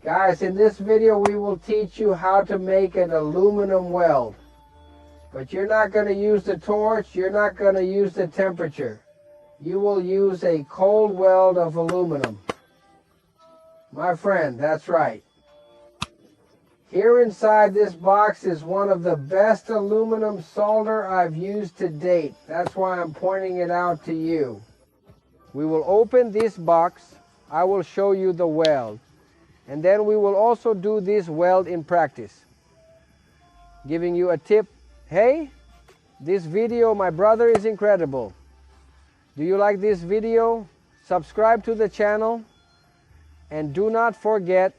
Guys, in this video we will teach you how to make an aluminum weld. But you're not going to use the torch, you're not going to use the temperature. You will use a cold weld of aluminum. My friend, that's right. Here inside this box is one of the best aluminum solder I've used to date. That's why I'm pointing it out to you. We will open this box. I will show you the weld. And then we will also do this weld in practice. Giving you a tip. Hey, this video, my brother, is incredible. Do you like this video? Subscribe to the channel. And do not forget,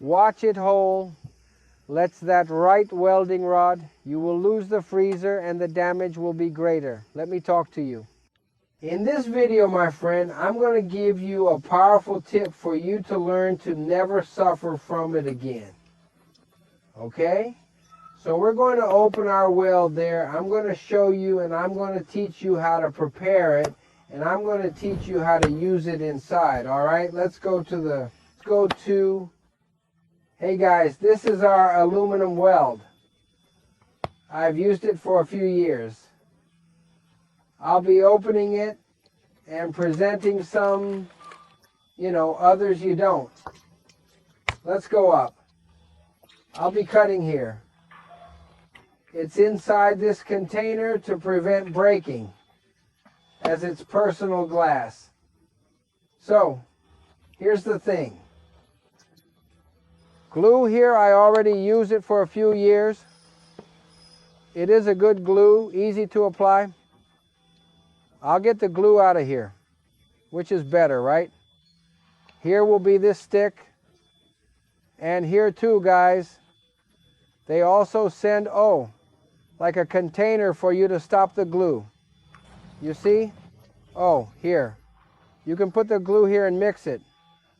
watch it whole. Let's that right welding rod. You will lose the freezer and the damage will be greater. Let me talk to you. In this video, my friend, I'm going to give you a powerful tip for you to learn to never suffer from it again. Okay? So we're going to open our weld there. I'm going to show you and I'm going to teach you how to prepare it. And I'm going to teach you how to use it inside. All right? Let's go to, hey guys, this is our aluminum weld. I've used it for a few years. I'll be opening it and presenting some, others you don't. Let's go up. I'll be cutting here. It's inside this container to prevent breaking, as it's personal glass. So, here's the thing. Glue here, I already use it for a few years. It is a good glue, easy to apply. I'll get the glue out of here, which is better, right? Here will be this stick. And here too, guys, they also send, like a container for you to stop the glue. You see? Here. You can put the glue here and mix it.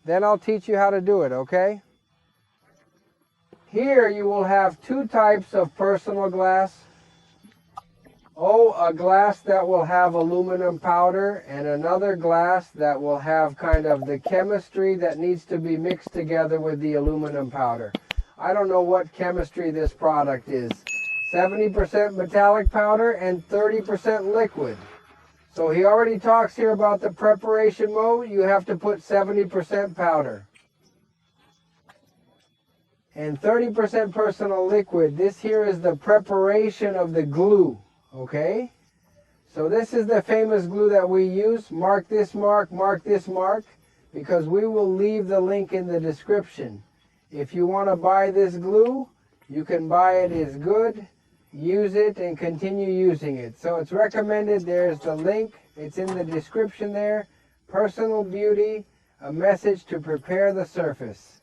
Then I'll teach you how to do it, okay? Here you will have two types of personal glass. A glass that will have aluminum powder and another glass that will have kind of the chemistry that needs to be mixed together with the aluminum powder. I don't know what chemistry this product is. 70% metallic powder and 30% liquid. So he already talks here about the preparation mode. You have to put 70% powder. And 30% personal liquid. This here is the preparation of the glue. Okay? So this is the famous glue that we use. Mark this mark, because we will leave the link in the description. If you want to buy this glue, you can buy it. It's good. Use it and continue using it. So it's recommended. There's the link. It's in the description there. Personal beauty, a message to prepare the surface.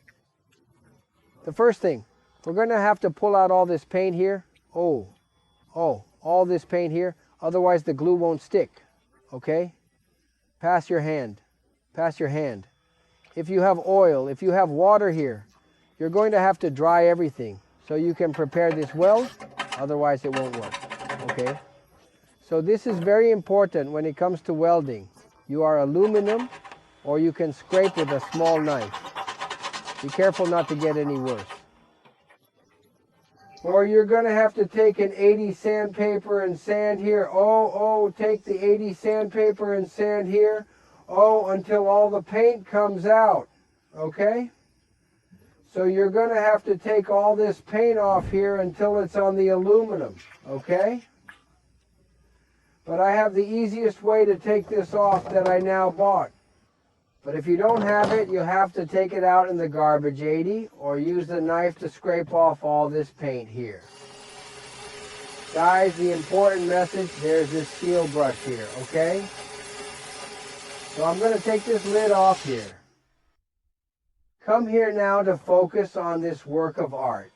The first thing, we're going to have to pull out all this paint here. All this paint here. Otherwise the glue won't stick. Okay? Pass your hand. Pass your hand. If you have oil, if you have water here, you're going to have to dry everything so you can prepare this weld. Otherwise it won't work. Okay? So this is very important when it comes to welding. You are aluminum or you can scrape with a small knife. Be careful not to get any worse. Or you're going to have to take an 80 sandpaper and sand here. Take the 80 sandpaper and sand here. Until all the paint comes out. Okay? So you're going to have to take all this paint off here until it's on the aluminum. Okay? But I have the easiest way to take this off that I now bought. But if you don't have it, you have to take it out in the garbage 80 or use the knife to scrape off all this paint here. Guys, the important message, there's this steel brush here, okay? So I'm going to take this lid off here. Come here now to focus on this work of art.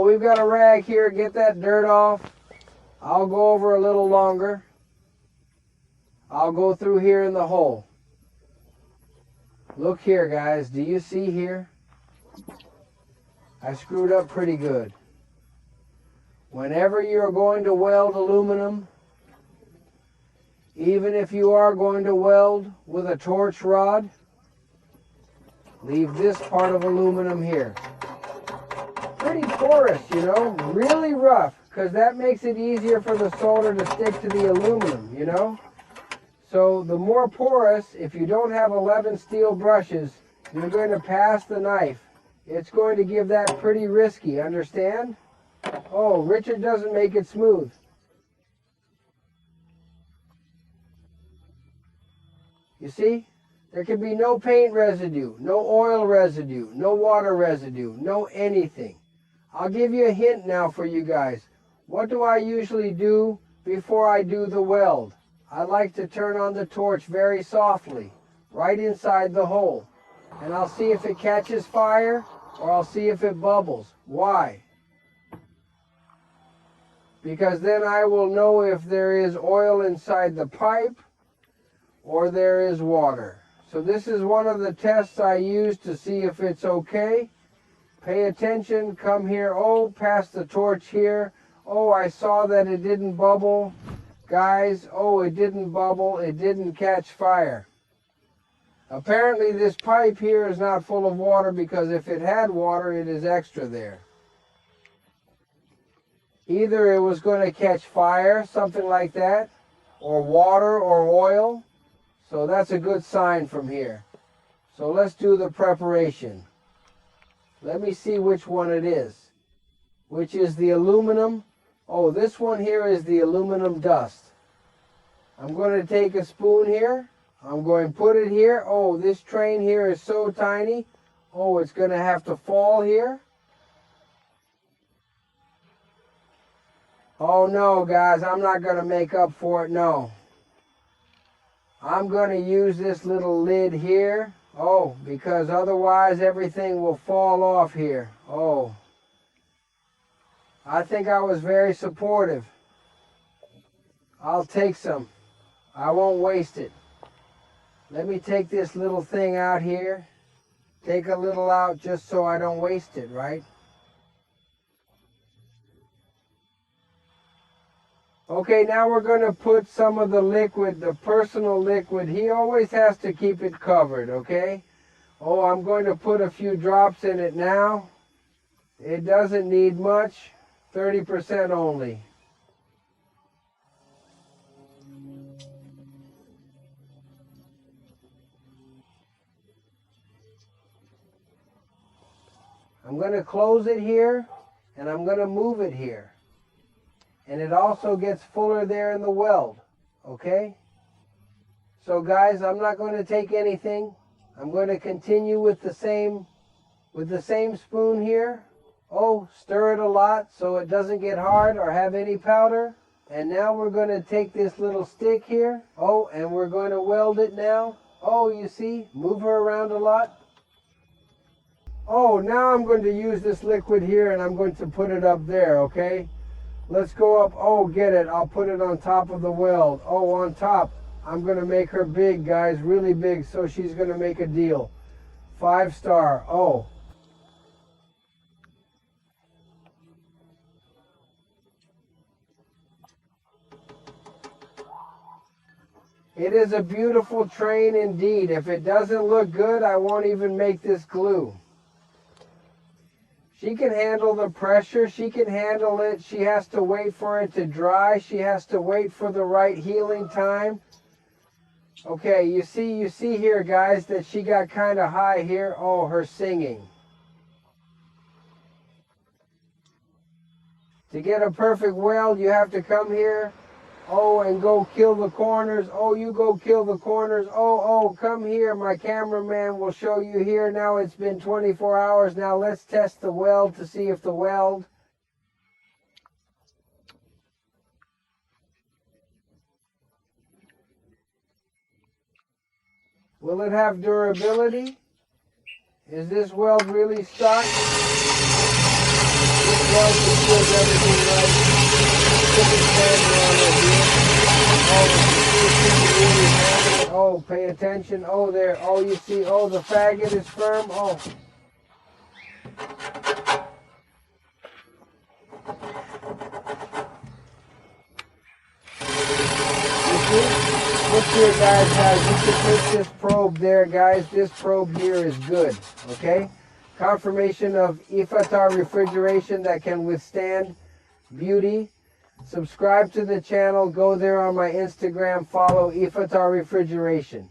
We've got a rag here. Get that dirt off. I'll go over a little longer. I'll go through here in the hole. Look here, guys. Do you see here? I screwed up pretty good. Whenever you're going to weld aluminum, even if you are going to weld with a torch rod, leave this part of aluminum here. Pretty porous, you know, really rough, because that makes it easier for the solder to stick to the aluminum, you know. So the more porous, if you don't have 11 steel brushes, you're going to pass the knife. It's going to give that pretty risky, understand? Oh, Richard doesn't make it smooth. You see? There can be no paint residue, no oil residue, no water residue, no anything. I'll give you a hint now for you guys. What do I usually do before I do the weld? I like to turn on the torch very softly, right inside the hole. And I'll see if it catches fire or I'll see if it bubbles. Why? Because then I will know if there is oil inside the pipe or there is water. So this is one of the tests I use to see if it's okay. Pay attention, come here, oh, pass the torch here. Oh, I saw that it didn't bubble. Guys, oh, it didn't bubble, it didn't catch fire. Apparently this pipe here is not full of water, because if it had water, it is extra there. Either it was going to catch fire, something like that, or water or oil. So that's a good sign from here. So let's do the preparation. Let me see which one it is. Which is the aluminum. Oh, this one here is the aluminum dust. I'm going to take a spoon here. I'm going to put it here. Oh, this train here is so tiny. Oh, it's going to have to fall here. Oh no, guys, I'm not going to make up for it, no. I'm going to use this little lid here. Oh, because otherwise everything will fall off here. Oh. I think I was very supportive. I'll take some. I won't waste it. Let me take this little thing out here. Take a little out just so I don't waste it, right? Okay, now we're going to put some of the liquid, the personal liquid. He always has to keep it covered, okay? Oh, I'm going to put a few drops in it now. It doesn't need much, 30% only. I'm going to close it here, and I'm going to move it here. And it also gets fuller there in the weld, okay? So guys, I'm not going to take anything. I'm going to continue with the same spoon here. Oh, stir it a lot so it doesn't get hard or have any powder. And now we're going to take this little stick here. Oh, and we're going to weld it now. Oh, you see, move her around a lot. Oh, now I'm going to use this liquid here and I'm going to put it up there, okay? Let's go up. Oh, get it. I'll put it on top of the weld. Oh, on top. I'm going to make her big, guys, really big, so she's going to make a deal. 5-star. Oh. It is a beautiful train indeed. If it doesn't look good, I won't even make this glue. She can handle the pressure. She can handle it. She has to wait for it to dry. She has to wait for the right healing time. Okay, you see here, guys, that she got kind of high here. Oh, her singing. To get a perfect weld, you have to come here. Oh, and go kill the corners. Oh, you go kill the corners. Oh, come here. My cameraman will show you here. Now it's been 24 hours. Now let's test the weld to see if the weld. Will it have durability? Is this weld really stuck? This weld does everything right. Oh, pay attention. Oh, there. Oh, you see. Oh, the faggot is firm. Oh. Look here, guys. You can take this probe there, guys. This probe here is good. Okay. Confirmation of Ifatar refrigeration that can withstand beauty. Subscribe to the channel. Go there on my Instagram. Follow Ifatar refrigeration.